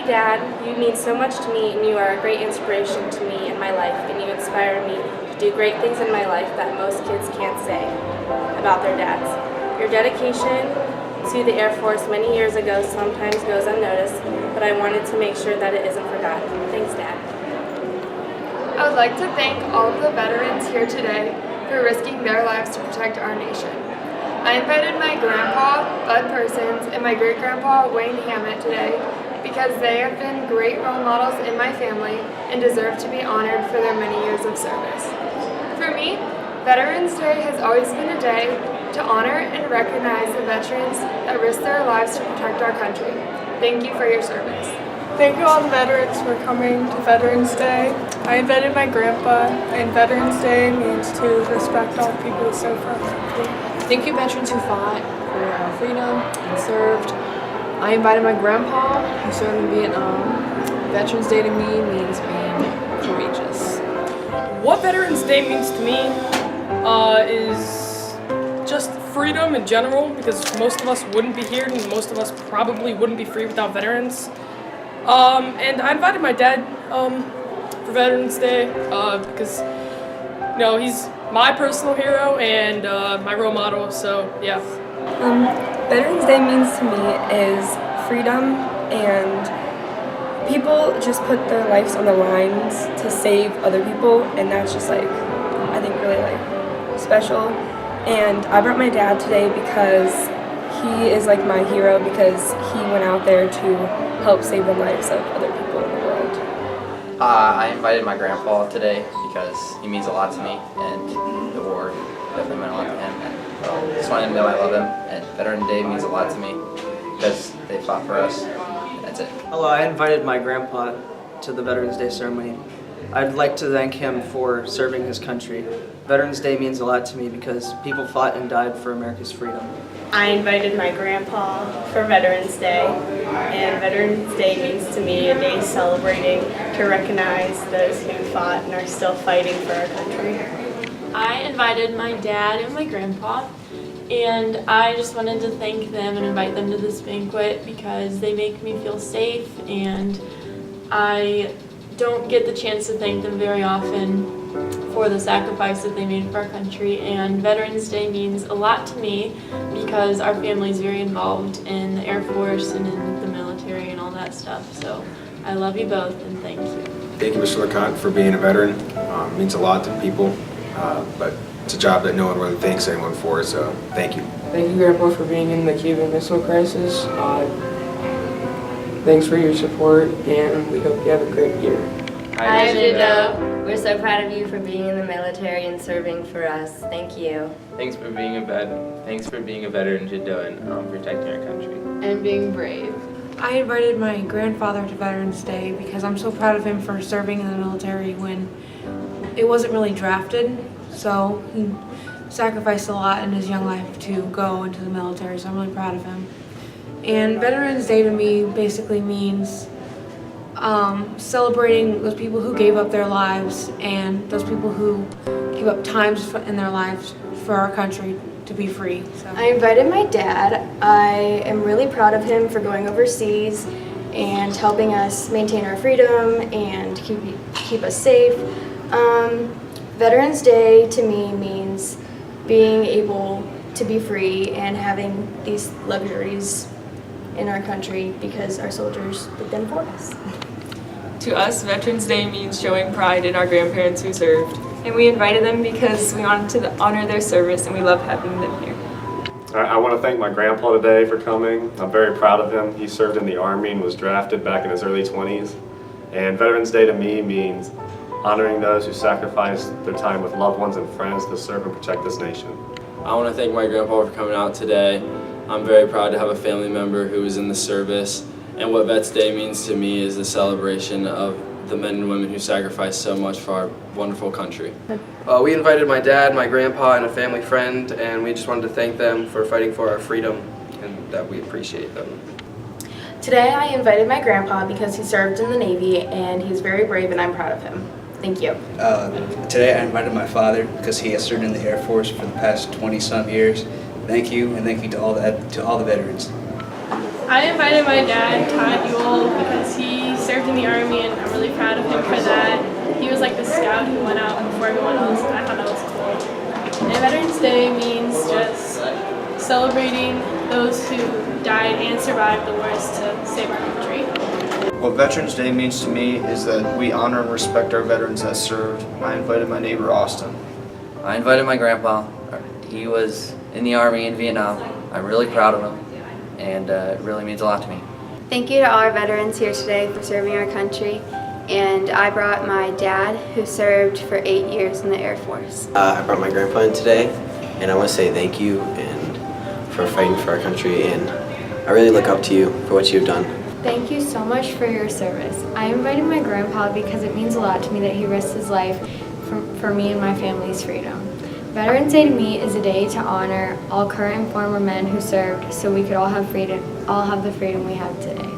Dad, you mean so much to me, and you are a great inspiration to me in my life, and you inspire me to do great things in my life that most kids can't say about their dads. Your dedication to the Air Force many years ago sometimes goes unnoticed, but I wanted to make sure that it isn't forgotten. Thanks, Dad. I would like to thank all of the veterans here today for risking their lives to protect our nation. I invited my grandpa, Bud Persons, and my great-grandpa, Wayne Hammett, today because they have been great role models in my family and deserve to be honored for their many years of service. For me, Veterans Day has always been a day to honor and recognize the veterans that risk their lives to protect our country. Thank you for your service. Thank you all the veterans for coming to Veterans Day. I invited my grandpa, and Veterans Day means to respect all people who serve for our country. Thank you, veterans who fought for our freedom and served. I invited my grandpa, who served in Vietnam. Veterans Day to me means being courageous. What Veterans Day means to me is just freedom in general, because most of us wouldn't be here, and most of us probably wouldn't be free without veterans. And I invited my dad for Veterans Day because he's my personal hero and my role model. So yeah. Veterans Day means to me is freedom, and people just put their lives on the lines to save other people, and that's just I think really special. And I brought my dad today because he is my hero, because he went out there to help save the lives of other people in the world. I invited my grandpa today because he means a lot to me, and the war definitely meant a lot to him. And just wanted him to know I love him, and Veterans Day means a lot to me because they fought for us. That's it. Hello, I invited my grandpa to the Veterans Day ceremony. I'd like to thank him for serving his country. Veterans Day means a lot to me because people fought and died for America's freedom. I invited my grandpa for Veterans Day, and Veterans Day means to me a day celebrating to recognize those who fought and are still fighting for our country. I invited my dad and my grandpa, and I just wanted to thank them and invite them to this banquet because they make me feel safe, and I don't get the chance to thank them very often for the sacrifice that they made for our country. And Veterans Day means a lot to me because our family is very involved in the Air Force and in the military and all that stuff. So I love you both, and thank you. Thank you, Mr. LeConte, for being a veteran. It means a lot to people, but it's a job that no one really thanks anyone for, so thank you. Thank you, Grandpa, for being in the Cuban Missile Crisis. Thanks for your support, and we hope you have a great year. Hi, Jado. We're so proud of you for being in the military and serving for us. Thank you. Thanks for being a veteran, Jado, and protecting our country. And being brave. I invited my grandfather to Veterans Day because I'm so proud of him for serving in the military when it wasn't really drafted. So he sacrificed a lot in his young life to go into the military, so I'm really proud of him. And Veterans Day to me basically means celebrating those people who gave up their lives and those people who give up times in their lives for our country to be free. So. I invited my dad. I am really proud of him for going overseas and helping us maintain our freedom and keep us safe. Veterans Day to me means being able to be free and having these luxuries in our country because our soldiers put them for us. To us, Veterans Day means showing pride in our grandparents who served. And we invited them because we wanted to honor their service and we love having them here. I want to thank my grandpa today for coming. I'm very proud of him. He served in the Army and was drafted back in his early 20s. And Veterans Day to me means honoring those who sacrificed their time with loved ones and friends to serve and protect this nation. I want to thank my grandpa for coming out today. I'm very proud to have a family member who is in the service. And what Vets Day means to me is the celebration of the men and women who sacrificed so much for our wonderful country. We invited my dad, my grandpa, and a family friend, and we just wanted to thank them for fighting for our freedom and that we appreciate them. Today I invited my grandpa because he served in the Navy and he's very brave and I'm proud of him. Thank you. Today I invited my father because he has served in the Air Force for the past 20-some years. Thank you, and thank you to all the veterans. I invited my dad, Todd Ewell, because he served in the Army and I'm really proud of him for that. He was like the scout who went out before everyone else and I thought that was cool. And Veterans Day means just celebrating those who died and survived the wars to save our country. What Veterans Day means to me is that we honor and respect our veterans that served. I invited my neighbor Austin. I invited my grandpa. He was in the Army in Vietnam. I'm really proud of him, and it really means a lot to me. Thank you to all our veterans here today for serving our country. And I brought my dad, who served for 8 years in the Air Force. I brought my grandpa in today, and I want to say thank you and for fighting for our country, and I really look up to you for what you've done. Thank you so much for your service. I invited my grandpa because it means a lot to me that he risked his life for me and my family's freedom. Veterans Day to me is a day to honor all current and former men who served so we could all have the freedom we have today.